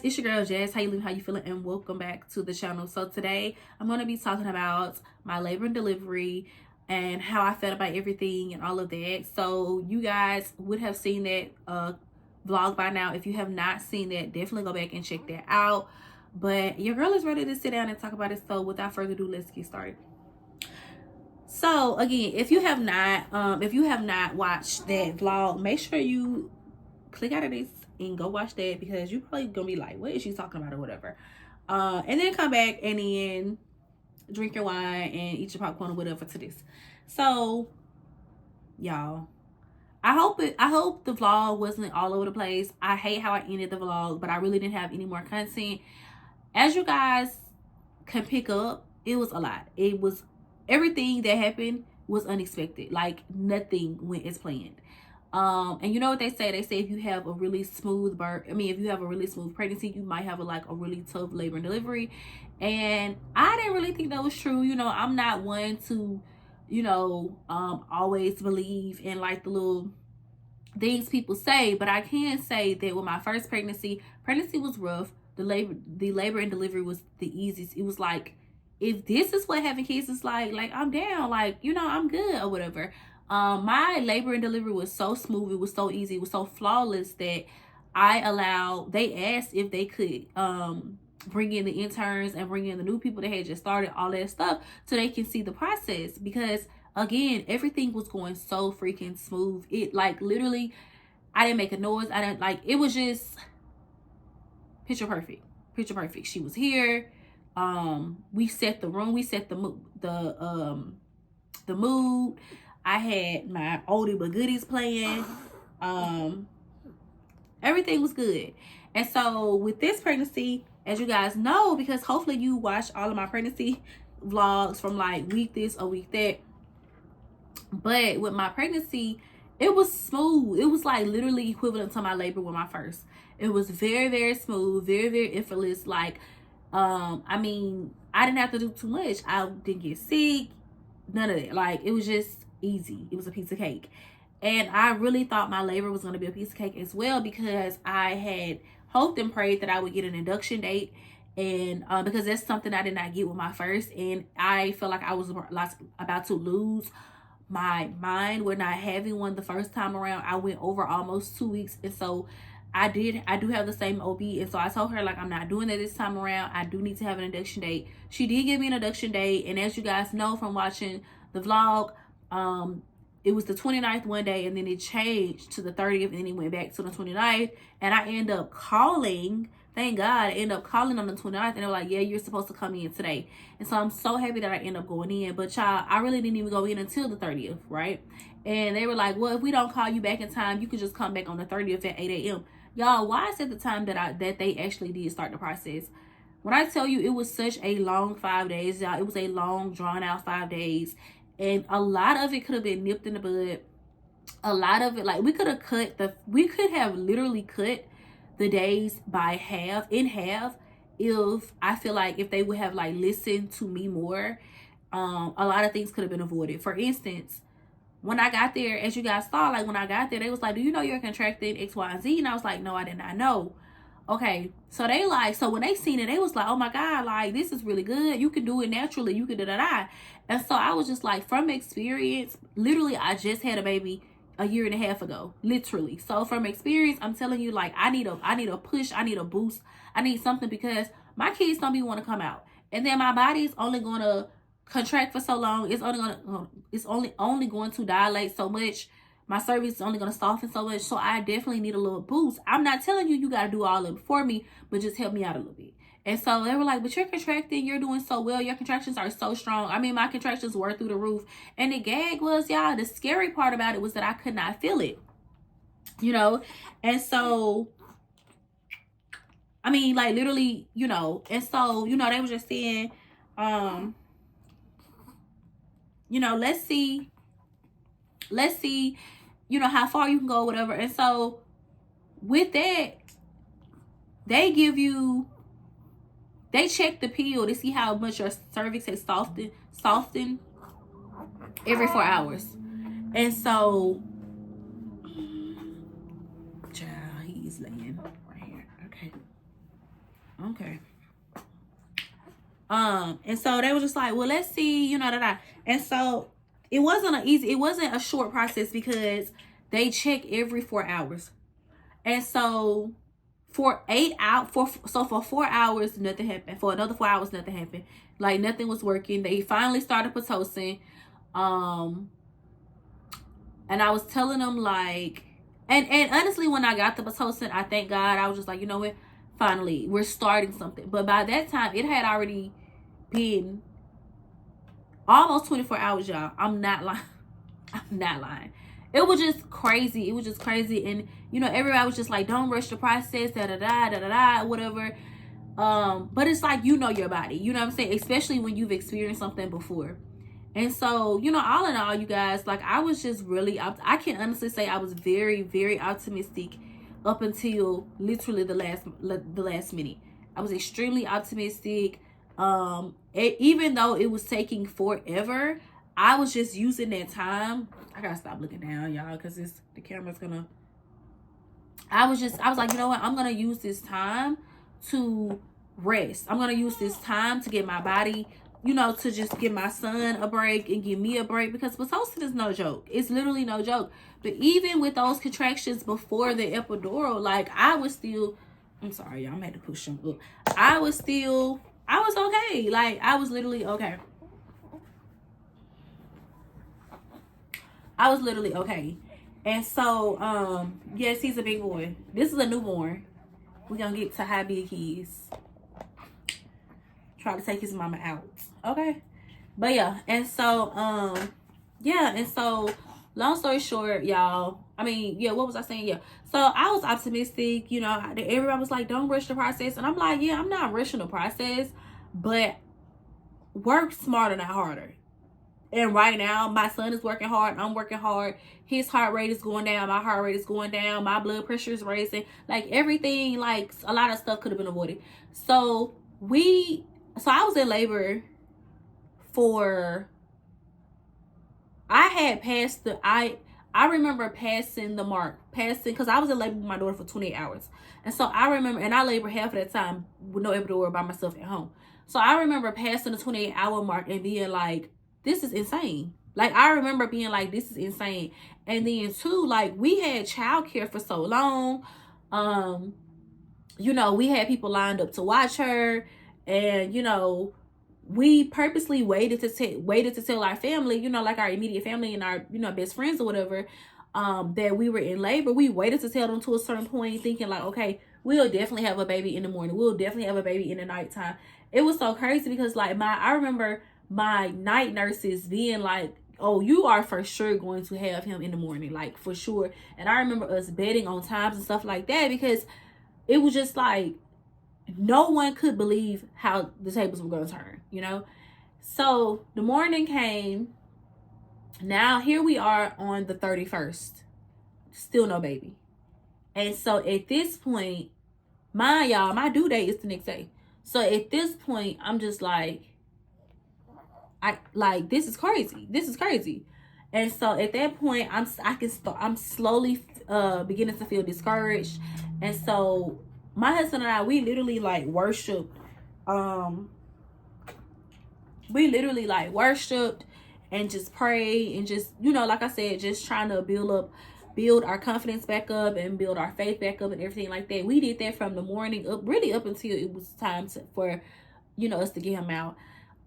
guys, it's your girl Jazz. How you living? How you feeling? And welcome back to the channel. So today I'm going to be talking about my labor and delivery and how I felt about everything and all of that. So you guys would have seen that vlog by now. If you have not seen that, definitely go back and check that out. But your girl is ready to sit down and talk about it. So without further ado, let's get started. So again, if you have not watched that vlog, make sure you click out of this and go watch that, because you're probably gonna be like, what is she talking about, or whatever. And then come back and then drink your wine and eat your popcorn or whatever to this. So y'all, I hope the vlog wasn't all over the place. I hate how I ended the vlog, but I really didn't have any more content. As you guys can pick up, it was a lot. It was, everything that happened was unexpected. Like nothing went as planned. And you know what they say? They say if you have a really smooth if you have a really smooth pregnancy, you might have a really tough labor and delivery. And I didn't really think that was true. You know, I'm not one to, always believe in like the little things people say, but I can say that with my first pregnancy was rough. The labor and delivery was the easiest. It was like, if this is what having kids is like I'm down, I'm good or whatever. My labor and delivery was so smooth, it was so easy, it was so flawless that they asked if they could bring in the interns and bring in the new people that had just started, all that stuff, so they can see the process. Because again, everything was going so freaking smooth. It literally, I didn't make a noise. I didn't it was just picture perfect. She was here. We set the room, we set the mood. I had my oldie but goodies playing. Everything was good. And so with this pregnancy, as you guys know, because hopefully you watched all of my pregnancy vlogs from week this or week that, but with my pregnancy, it was smooth. It was literally equivalent to my labor with my first. It was very, very smooth, very, very effortless. I didn't have to do too much. I didn't get sick, none of that. It was just easy. It was a piece of cake. And I really thought my labor was going to be a piece of cake as well, because I had hoped and prayed that I would get an induction date. And because that's something I did not get with my first, and I felt like I was about to lose my mind with not having one the first time around. I went over almost 2 weeks, and so I do have the same OB, and so I told her I'm not doing that this time around. I do need to have an induction date. She did give me an induction date, and as you guys know from watching the vlog, it was the 29th one day, and then it changed to the 30th, and then it went back to the 29th, and I ended up calling. Thank God, I ended up calling on the 29th, and they were like, yeah, you're supposed to come in today. And so I'm so happy that I ended up going in. But y'all, I really didn't even go in until the 30th, right? And they were like, well, if we don't call you back in time, you could just come back on the 30th at 8 a.m. Y'all, why is it the time that they actually did start the process? When I tell you it was such a long 5 days, y'all, it was a long, drawn out 5 days. And a lot of it could have been nipped in the bud. A lot of it, we could have literally cut the days by half, if I feel like if they would have listened to me more, a lot of things could have been avoided. For instance, when I got there, as you guys saw, when I got there, they was like, do you know you're contracting X, Y, and Z? And I was like, no, I did not know. Okay, so they so when they seen it, they was like, oh my God, this is really good. You can do it naturally. You can da-da-da. And so I was just from experience, literally, I just had a baby a year and a half ago, literally. So from experience, I'm telling you, I need a push, I need a boost, I need something, because my kids don't be want to come out, and then my body is only going to contract for so long. It's only going to dilate so much. My cervix is only going to soften so much. So I definitely need a little boost. I'm not telling you got to do all of it for me, but just help me out a little bit. And so they were like, but you're contracting, you're doing so well, your contractions are so strong. I mean, my contractions were through the roof. And the gag was, y'all, the scary part about it was that I could not feel it, and so literally, and so, they were just saying, let's see, how far you can go, whatever. And so with that, they check the pill to see how much your cervix has softened every 4 hours. And so, child, he's laying right here. Okay. Okay. And so they were just like, well, let's see, you know, that. And so it wasn't a short process because they check every 4 hours. And so for 4 hours, nothing happened. For another 4 hours, nothing happened. Like nothing was working. They finally started Pitocin. And I was telling them like, and honestly, when I got the Pitocin, I thank God. I was just like, you know what? Finally, we're starting something. But by that time, it had already been almost 24 hours, y'all. I'm not lying. I'm not lying. It was just crazy. It was just crazy. And, you know, everybody was just like, don't rush the process, da-da-da, whatever. But it's like, you know your body. You know what I'm saying? Especially when you've experienced something before. And so, you know, all in all, you guys, like, I was just really, I can honestly say I was very, very optimistic up until literally the last minute. I was extremely optimistic. Even though it was taking forever, I was just using that time. I gotta stop looking down, y'all, because the camera's gonna. I was like, you know what? I'm gonna use this time to rest. I'm gonna use this time to get my body, you know, to just give my son a break and give me a break, because Pitocin is no joke. It's literally no joke. But even with those contractions before the epidural, like, I was still, I'm sorry, y'all, I'm had to push them up. I was okay. Like, I was literally okay. I was literally okay. And so, yes, he's a big boy. This is a newborn. We're gonna get to how big he is. Try to take his mama out. Okay. But yeah, and so, yeah, and so long story short, y'all, I mean, yeah, what was I saying? Yeah. So I was optimistic, you know, everybody was like, don't rush the process. And I'm like, yeah, I'm not rushing the process, but work smarter, not harder. And right now, my son is working hard. I'm working hard. His heart rate is going down. My heart rate is going down. My blood pressure is raising. Like, everything, like, a lot of stuff could have been avoided. So I was in labor for, I had passed I remember passing the mark, because I was in labor with my daughter for 28 hours. And so I remember, and I labored half of that time with no epidural by myself at home. So I remember passing the 28-hour mark and being like, this is insane. Like, I remember being like, this is insane. And then too, like, we had childcare for so long. You know, we had people lined up to watch her, and, you know, we purposely waited to tell our family, you know, like our immediate family and our, you know, best friends or whatever, that we were in labor. We waited to tell them to a certain point, thinking like, okay, we'll definitely have a baby in the morning. We'll definitely have a baby in the nighttime. It was so crazy because, like, I remember my night nurses being like, oh, you are for sure going to have him in the morning, like, for sure. And I remember us betting on times and stuff like that, because it was just like, no one could believe how the tables were going to turn, you know? So the morning came. Now here we are on the 31st. Still no baby. And so at this point, my due date is the next day. So at this point, I'm just like, this is crazy. This is crazy. And so at that point, I'm slowly beginning to feel discouraged. And so my husband and I, we literally like worshiped. We literally like worshiped and just prayed and just, you know, like I said, just trying to build our confidence back up and build our faith back up and everything like that. We did that from the morning up, really up until it was time for, you know, us to get him out.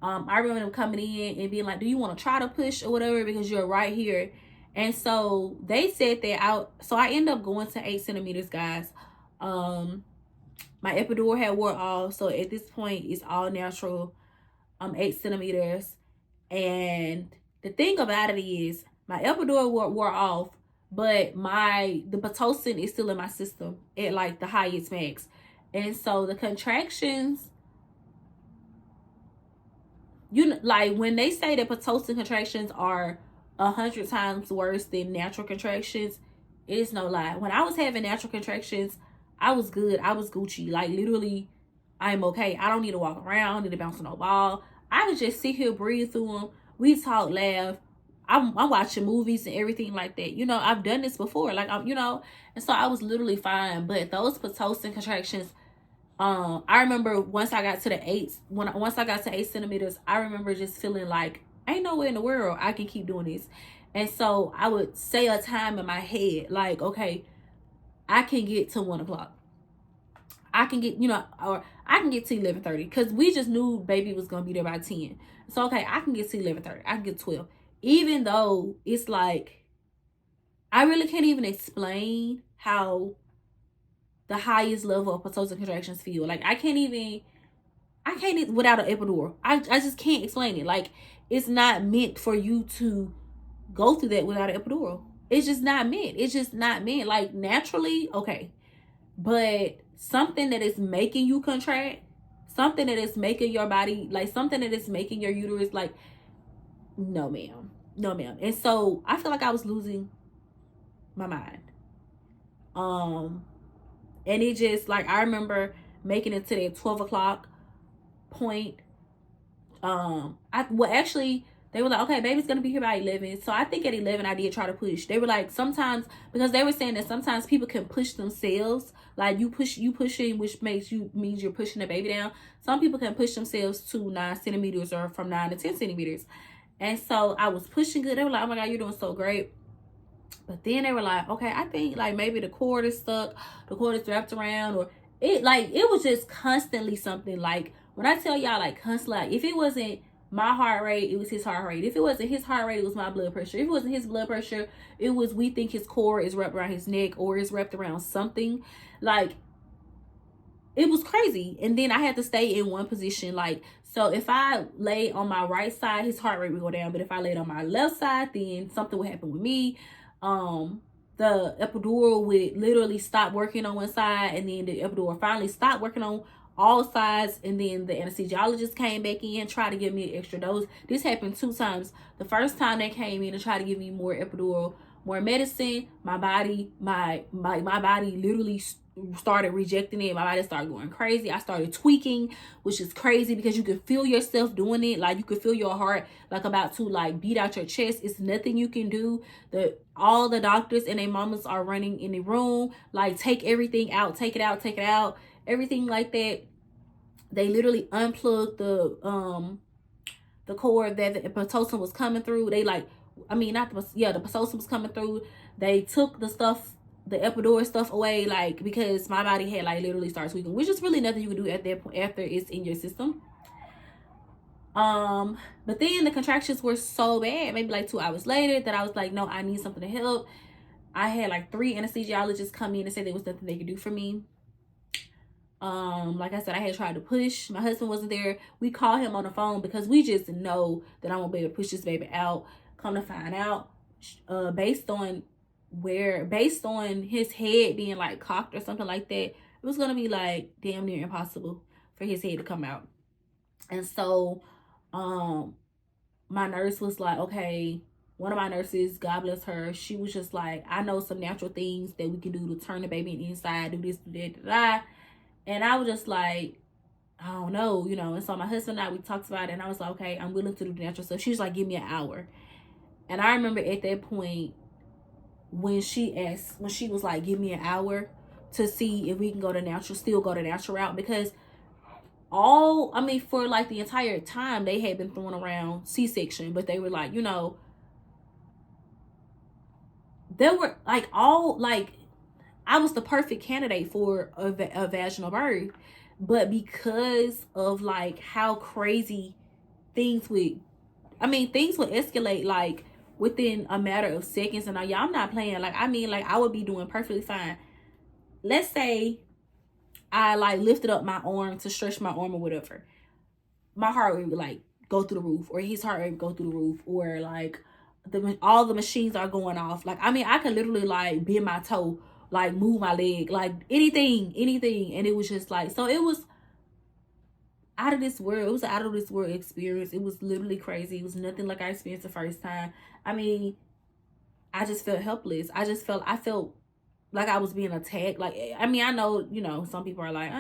I remember them coming in and being like, do you want to try to push or whatever, because you're right here. And so they said that so I ended up going to 8 centimeters, guys. My epidural had wore off, so at this point it's all natural. 8 centimeters. And the thing about it is, my epidural wore off, but the Pitocin is still in my system at like the highest max. And so the contractions, you know, like when they say that Pitocin contractions are 100 times worse than natural contractions, it is no lie. When I was having natural contractions, I was good. I was Gucci. Like, literally, I'm okay. I don't need to walk around. I don't need to bounce on no ball. I would just sit here, breathe through them. We talk, laugh. I'm watching movies and everything like that. You know, I've done this before. Like, you know, and so I was literally fine. But those Pitocin contractions, I remember once I got to the once I got to 8 centimeters, I remember just feeling like ain't no way in the world I can keep doing this. And so I would say a time in my head, like, okay, I can get to 1 o'clock. I can get, or I can get to 11:30 because we just knew baby was gonna be there by 10. So okay, I can get to 11:30. I can get 12. Even though it's like I really can't even explain how the highest level of Pitocin contractions feel. Like I can't without an epidural. I just can't explain it. Like it's not meant for you to go through that without an epidural. It's just not meant. It's just not meant. Like naturally, okay. But something that is making you contract, something that is making your body, like something that is making your uterus, like, no ma'am. No ma'am. And so I feel like I was losing my mind. And it just, like, I remember making it to that 12 o'clock point. Actually, they were like, okay, baby's gonna be here by 11. So I think at 11 I did try to push. They were like, sometimes, because they were saying that sometimes people can push themselves, like you pushing, which means you're pushing the baby down. Some people can push themselves to 9 centimeters or from 9 to 10 centimeters. And so I was pushing good. They were like, oh my God, you're doing so great. But then they were like, okay, I think like maybe the cord is stuck, the cord is wrapped around, or it was just constantly something. Like when I tell y'all, like constantly, like if it wasn't my heart rate, it was his heart rate. If it wasn't his heart rate, it was my blood pressure. If it wasn't his blood pressure, it was, we think his cord is wrapped around his neck or is wrapped around something. Like it was crazy. And then I had to stay in one position. Like, so if I lay on my right side, his heart rate would go down. But if I laid on my left side, then something would happen with me. The epidural would literally stop working on one side, and then the epidural finally stopped working on all sides, and then the anesthesiologist came back in, tried to give me an extra dose. This happened 2 times. The first time they came in and tried to give me more epidural, more medicine, my body literally started rejecting it. My body started going crazy. I started tweaking, which is crazy because you can feel yourself doing it. Like you can feel your heart like about to like beat out your chest. It's nothing you can do. All the doctors and their mamas are running in the room, like take everything out, take it out, everything like that. They literally unplugged the cord that the Pitocin was coming through. They like, I mean, not the Pitocin was coming through. They took the stuff, the epidural stuff away, like because my body had like literally started tweaking, which is really nothing you can do at that point after it's in your system. But then the contractions were so bad, maybe like 2 hours later, that I was like, no, I need something to help. I had like 3 anesthesiologists come in and say there was nothing they could do for me. Like I said, I had tried to push. My husband wasn't there. We called him on the phone because we just know that I'm gonna be able to push this baby out. Come to find out, based on his head being like cocked or something like that, it was gonna be like damn near impossible for his head to come out. And so my nurse was like, okay, one of my nurses, God bless her, she was just like, I know some natural things that we can do to turn the baby inside, do this, do that, and I was just like, I don't know, and so my husband and I, we talked about it, and I was like, okay, I'm willing to do the natural stuff. She was like, give me an hour. And I remember at that point when she was like, give me an hour to see if we can still go the natural route, because for like the entire time they had been throwing around C-section, but they were like, they were like I was the perfect candidate for a vaginal birth, but because of like how crazy things would escalate like within a matter of seconds, and y'all, I'm not playing. Like I would be doing perfectly fine. Let's say I like lifted up my arm to stretch my arm or whatever, my heart rate would like go through the roof, or his heart rate would go through the roof, or like all the machines are going off. Like I could literally like bend my toe, like move my leg, like anything, and it was just like, so it was out of this world. It was an out of this world experience. It was literally crazy. It was nothing like I experienced the first time. I just felt helpless. I felt like I was being attacked. Like, I know, some people are like,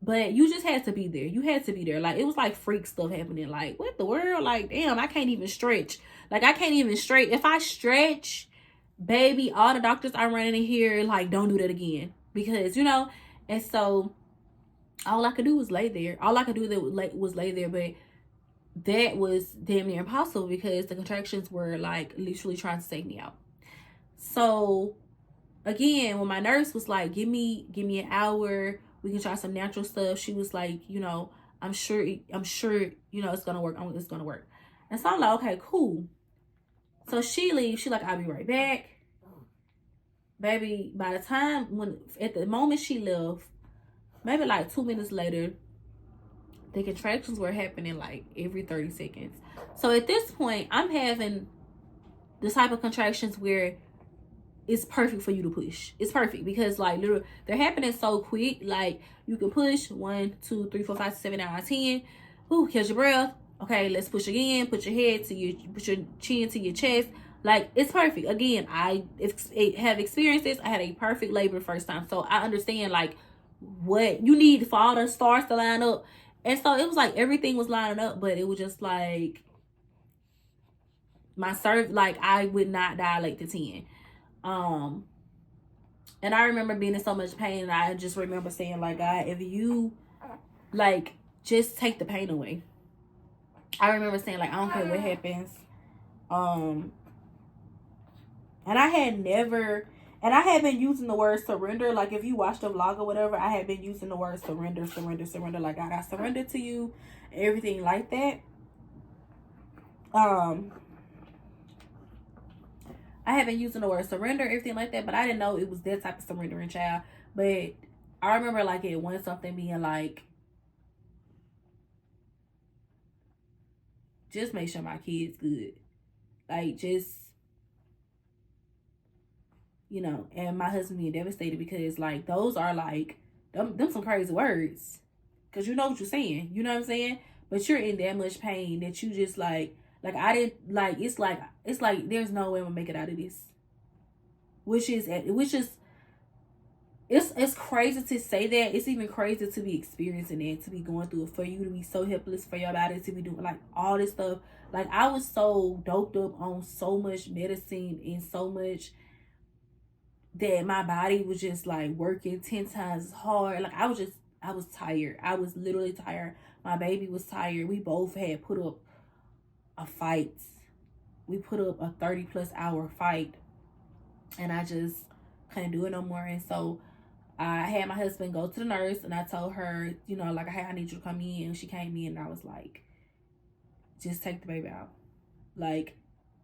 but you just had to be there. You had to be there. Like, it was like freak stuff happening. Like, what the world? Like, damn, I can't even stretch. Like, I can't even stretch. If I stretch, baby, all the doctors are running in here, like, don't do that again. Because, and so all I could do was lay there. All I could do was lay there, but that was damn near impossible because the contractions were like literally trying to take me out. So again, when my nurse was like, give me an hour, we can try some natural stuff, she was like, you know, I'm sure, you know, it's gonna work. It's gonna work. And so I'm like, okay, cool. So she leaves. She like, I'll be right back. Baby, by the time at the moment she left, maybe like 2 minutes later, the contractions were happening like every 30 seconds. So at this point, I'm having the type of contractions where it's perfect for you to push. It's perfect because like literally they're happening so quick. Like you can push 1, 2, 3, 4, 5, 7, 8, 9, 10. Ooh, catch your breath. Okay, let's push again. Put your chin to your chest. Like it's perfect. Again, I have experienced this. I had a perfect labor first time, so I understand like what you need for all the stars to line up. And so it was like everything was lining up, but it was just like my like I would not dilate to 10. And I remember being in so much pain, and I just remember saying, like, God, if you like just take the pain away. I remember saying, like, I don't care what happens. And I had been using the word surrender. Like, if you watch the vlog or whatever, I had been using the word surrender. Like, God, I surrender to you, everything like that. I had been using the word surrender, everything like that, but I didn't know it was that type of surrendering, child. But I remember like it one something being like, just make sure my kid's good. Like just, you know, and my husband being devastated because like those are like them some crazy words. Cause you know what you're saying. You know what I'm saying? But you're in that much pain that you just like I didn't like it's like there's no way I'm gonna make it out of this. Which is it's crazy to say that. It's even crazy to be experiencing it, to be going through it, for you to be so helpless, for your body to be doing like all this stuff. Like I was so doped up on so much medicine and so much that my body was just like working 10 times hard. Like I was tired. I was literally tired. My baby was tired. We both had put up a fight. We put up a 30+ hour fight, and I just couldn't do it no more. And so I had my husband go to the nurse, and I told her, you know, like, hey, I need you to come in. And she came in, and I was like, just take the baby out. Like,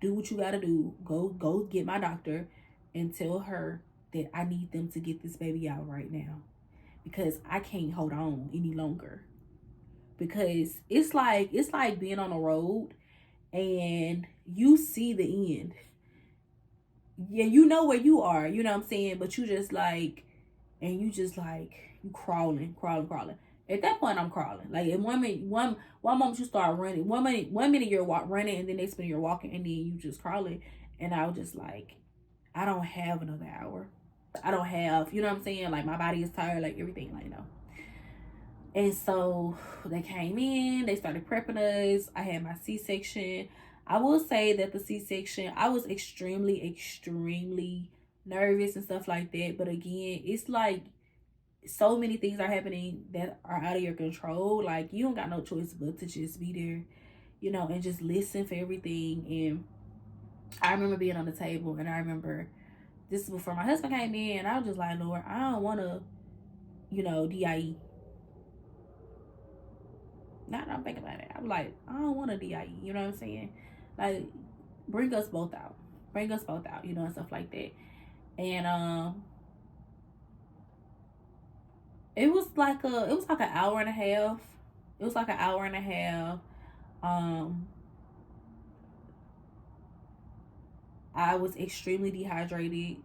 do what you gotta do. Go get my doctor and tell her that I need them to get this baby out right now, because I can't hold on any longer. Because it's like being on a road and you see the end. Yeah, you know where you are, you know what I'm saying? But you just like, and you just like, you crawling. At that point, I'm crawling. Like in one moment you start running. One minute you're running, and then next minute you're walking, and then you just crawling. And I was just like, I don't have another hour. I don't have, you know what I'm saying? Like my body is tired, like everything, like, you know. And so they came in, they started prepping us. I had my C-section. I will say that the C-section, I was extremely nervous and stuff like that. But again, it's like so many things are happening that are out of your control. Like you don't got no choice but to just be there, you know, and just listen for everything. And I remember being on the table, and I remember this is before my husband came in, and I was just like, Lord, I don't want to, you know, DIE. Now that I'm thinking about it, I'm like, I don't want a DIE, you know what I'm saying? Like, bring us both out, you know, and stuff like that. And it was like an hour and a half. It was like an hour and a half. I was extremely dehydrated,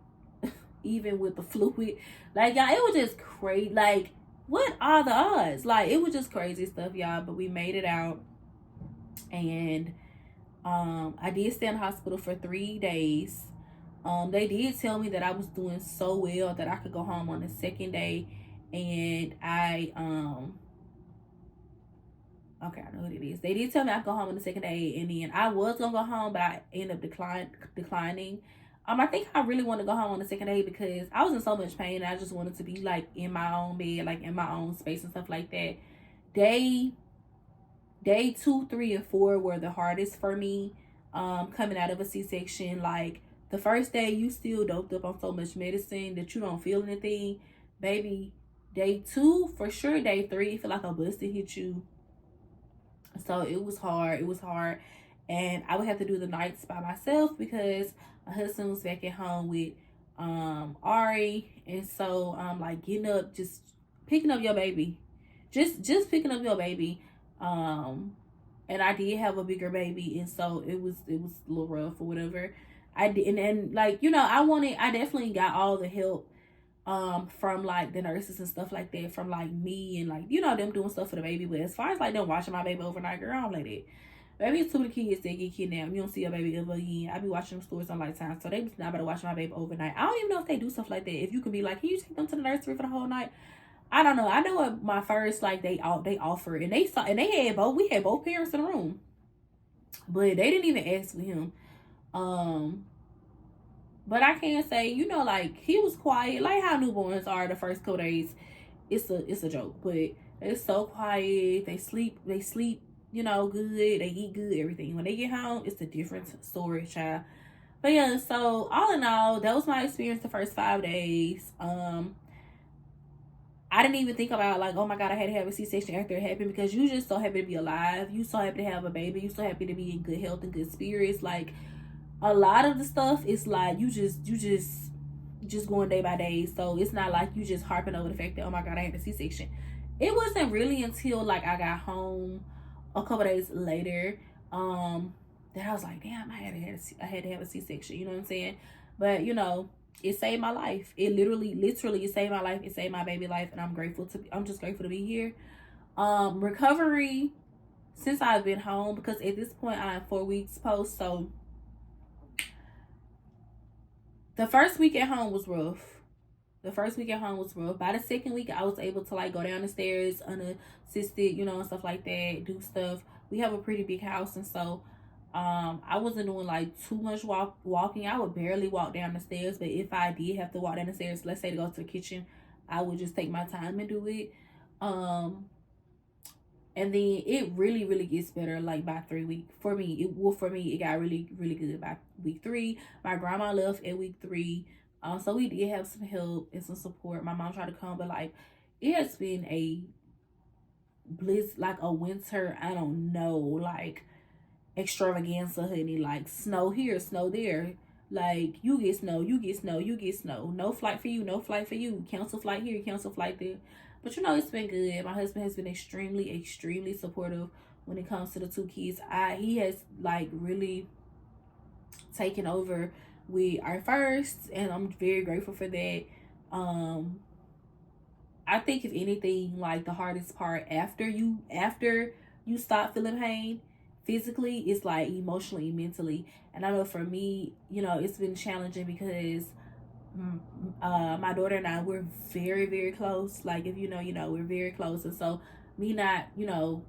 even with the fluid. Like, y'all, it was just crazy. Like, what are the odds? Like, it was just crazy stuff, y'all. But we made it out. And I did stay in the hospital for 3 days. They did tell me that I was doing so well that I could go home on the second day. And okay, I know what it is. They did tell me I could go home on the second day, and then I was gonna go home, but I ended up declining. I think I really want to go home on the second day because I was in so much pain and I just wanted to be like in my own bed, like in my own space and stuff like that. Day 2, 3, and 4 were the hardest for me. Coming out of a C-section, like the first day you still doped up on so much medicine that you don't feel anything, baby. Day 2 for sure. Day 3, you feel like a busted hit you. So it was hard. It was hard, and I would have to do the nights by myself because my husband was back at home with Ari, and so like getting up, just picking up your baby, just picking up your baby. And I did have a bigger baby, and so it was a little rough or whatever. I did, and like I definitely got all the help from like the nurses and stuff like that, from like me and like them doing stuff for the baby. But as far as like them watching my baby overnight, girl, I don't like that. Maybe it's too many kids that get kidnapped. You don't see your baby ever again. I be watching them stories on Lifetime, so they not better watch my baby overnight. I don't even know if they do stuff like that. If you can be like, can you take them to the nursery for the whole night? I don't know. I know what my first like they offered, and they saw, and they had both. We had both parents in the room, but they didn't even ask for him. But I can't say, like he was quiet, like how newborns are the first couple days. It's a joke, but it's so quiet. They sleep, good. They eat good, everything. When they get home, it's a different story, child. But yeah, so all in all, that was my experience the first 5 days. I didn't even think about like, oh my God, I had to have a C-section after it happened, because you just so happy to be alive. You so happy to have a baby. You so happy to be in good health and good spirits. Like a lot of the stuff is like you just going day by day. So it's not like you just harping over the fact that, oh my God, I had a C-section. It wasn't really until like I got home a couple days later that I was like, damn, I had to have a C-section. You know what I'm saying? But it saved my life. It literally it saved my life. It saved my baby life, and I'm just grateful to be here. Recovery since I've been home, because at this point I'm 4 weeks post, so the first week at home was rough. By the second week, I was able to like go down the stairs unassisted, and stuff like that, do stuff. We have a pretty big house, and so I wasn't doing like too much walking. I would barely walk down the stairs, but if I did have to walk down the stairs, let's say to go to the kitchen, I would just take my time and do it. And then it really, really gets better like by 3 weeks. For me, it got really, really good by week 3. My grandma left at week 3. So we did have some help and some support. My mom tried to come, but like it has been a like a winter, I don't know, like extravaganza, honey. Like snow here, snow there. Like you get snow, you get snow, you get snow. No flight for you, no flight for you. Cancel flight here, cancel flight there. But it's been good. My husband has been extremely, extremely supportive when it comes to the 2 kids. He has like really taken over with our first, and I'm very grateful for that. I think if anything, like the hardest part after you stop feeling pain physically is like emotionally and mentally. And I know for me, it's been challenging because my daughter and I, we're very, very close. Like if we're very close. And so me not, being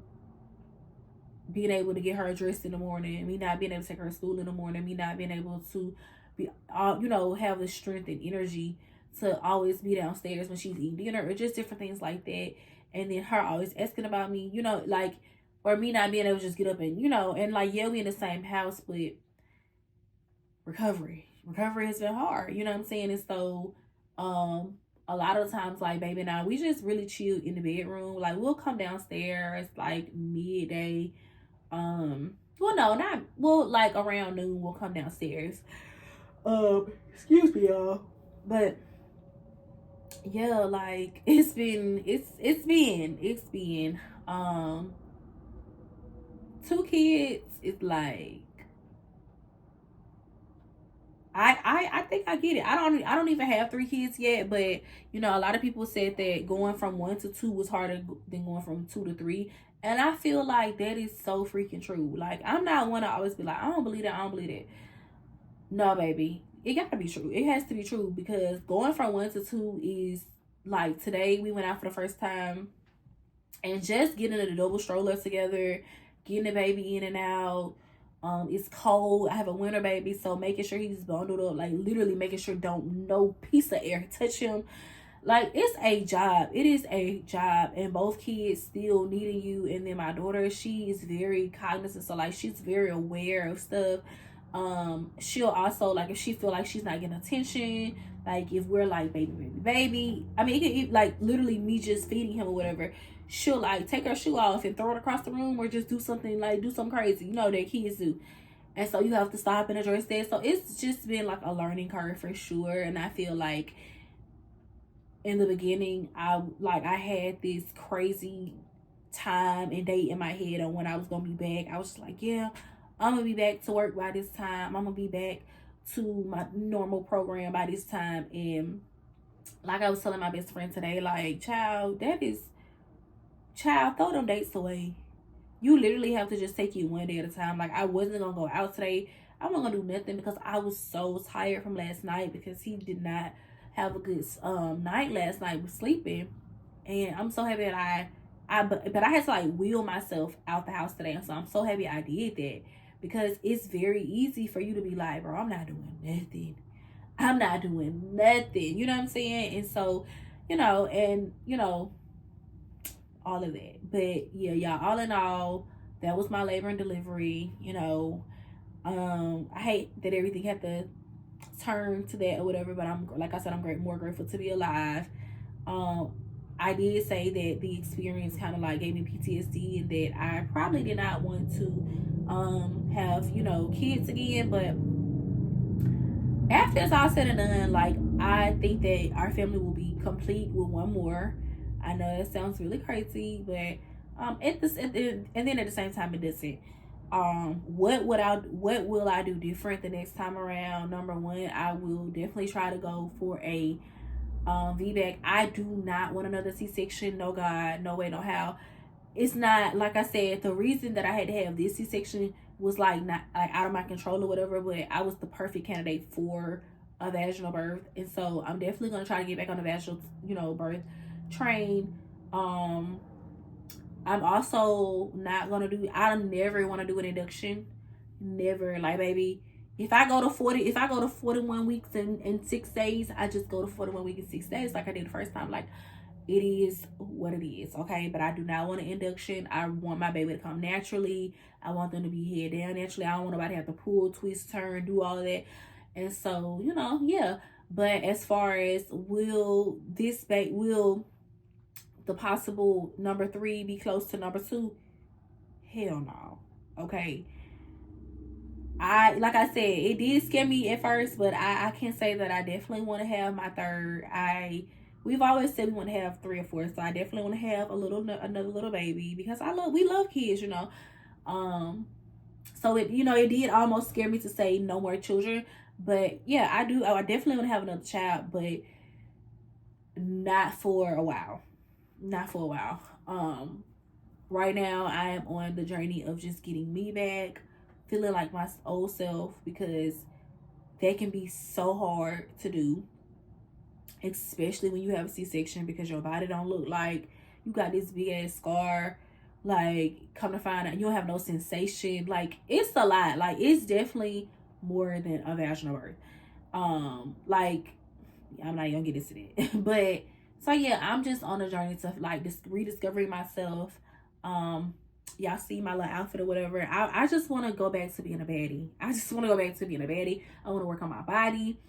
able to get her dressed in the morning, me not being able to take her to school in the morning, me not being able to be have the strength and energy to always be downstairs when she's eating dinner, or just different things like that. And then her always asking about me, like, or me not being able to just get up and and like, yeah, we in the same house, but recovery has been hard, you know what I'm saying? And so a lot of times, like baby and I, we just really chill in the bedroom. Like we'll come downstairs like midday, like around noon we'll come downstairs. Excuse me, y'all. But yeah, like it's been 2 kids. It's like I think I get it. I don't even have 3 kids yet, but a lot of people said that going from 1 to 2 was harder than going from 2 to 3. And I feel like that is so freaking true. Like I'm not one to always be like, I don't believe that. No, baby. It gotta be true. It has to be true, because going from 1 to 2 is like, today we went out for the first time, and just getting the double stroller together, getting the baby in and out, It's cold. I have a winter baby, so making sure he's bundled up, like literally making sure don't no piece of air touch him. Like, it's a job. It is a job, and both kids still needing you. And then my daughter, she is very cognizant, so like she's very aware of stuff. She'll also, like, if she feel like she's not getting attention, like if we're like baby, I mean, it like literally me just feeding him or whatever, she'll like take her shoe off and throw it across the room, or just do something, like do something crazy, that kids do. And so you have to stop and address that. So it's just been like a learning curve for sure. And I feel like in the beginning, I had this crazy time and date in my head on when I was gonna be back. I was just like, yeah, I'm gonna be back to work by this time. I'm gonna be back to my normal program by this time. And like I was telling my best friend today, like, child, throw them dates away. You literally have to just take you one day at a time. Like, I wasn't gonna go out today. I wasn't gonna do nothing because I was so tired from last night, because he did not have a good night last night with sleeping. And I'm so happy that but I had to like wheel myself out the house today. And so I'm so happy I did that, because it's very easy for you to be like, bro, I'm not doing nothing. I'm not doing nothing. You know what I'm saying? And so, all of that. But yeah, y'all, all in all, that was my labor and delivery. I hate that everything had to turn to that or whatever, but I'm, like I said, I'm more grateful to be alive. I did say that the experience kind of like gave me PTSD, and that I probably did not want to have kids again. But after it's all said and done, like, I think that our family will be complete with one more. I know it sounds really crazy, but and then at the same time, it doesn't. What will I do different the next time around? Number one, I will definitely try to go for a VBAC. I do not want another C-section. No God, no way, no how. It's not, like I said, the reason that I had to have this C-section was like not like out of my control or whatever, but I was the perfect candidate for a vaginal birth. And so I'm definitely gonna try to get back on the vaginal birth train. I'm also not gonna do, I never want to do an induction. Never. Like, baby, if I go to 41 weeks and 6 days, I just go to 41 weeks and 6 days like I did the first time. Like, it is what it is, okay? But I do not want an induction. I want my baby to come naturally. I want them to be head down naturally. I don't want nobody to have to pull, twist, turn, do all of that. And so, yeah. But as far as will the possible number 3 be close to number 2? Hell no. Okay. Like I said, it did scare me at first, but I can say that I definitely want to have my third. We've always said we want to have 3 or 4, so I definitely want to have another little baby, because we love kids, So it did almost scare me to say no more children, but yeah, I definitely want to have another child, but not for a while. Right now I am on the journey of just getting me back, feeling like my old self, because that can be so hard to do, especially when you have a C-section, because your body don't look like you got this big ass scar. Like, come to find out, you don't have no sensation. Like, it's a lot. Like, it's definitely more than a vaginal birth. Like, I'm not even gonna get into that. But so yeah, I'm just on a journey to like rediscovering myself. Y'all see my little outfit or whatever. I just want to go back to being a baddie. I want to work on my body.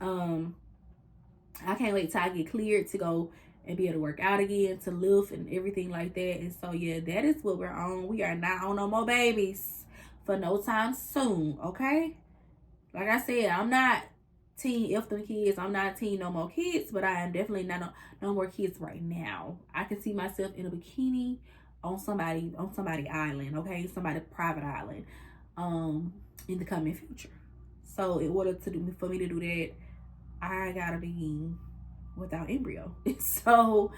I can't wait till I get cleared to go and be able to work out again, to lift and everything like that. And so yeah, that is what we're on. We are not on no more babies for no time soon, okay? Like I said, I'm not teen if them kids. I'm not teen no more kids, but I am definitely not no more kids right now. I can see myself in a bikini on somebody island, okay? Somebody private island, in the coming future. So in order for me to do that, I gotta be without embryo. So,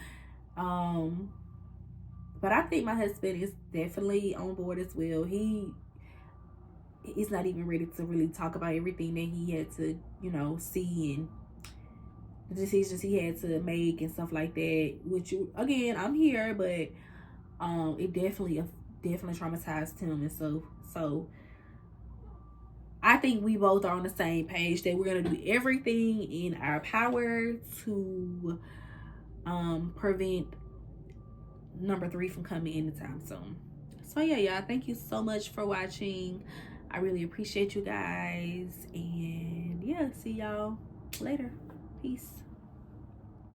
but I think my husband is definitely on board as well. He's not even ready to really talk about everything that he had to, see, and the decisions he had to make and stuff like that. Which, again, I'm here, but it definitely traumatized him, and so I think we both are on the same page that we're gonna do everything in our power to prevent number 3 from coming anytime soon. So yeah, y'all, thank you so much for watching. I really appreciate you guys, and yeah, see y'all later. Peace.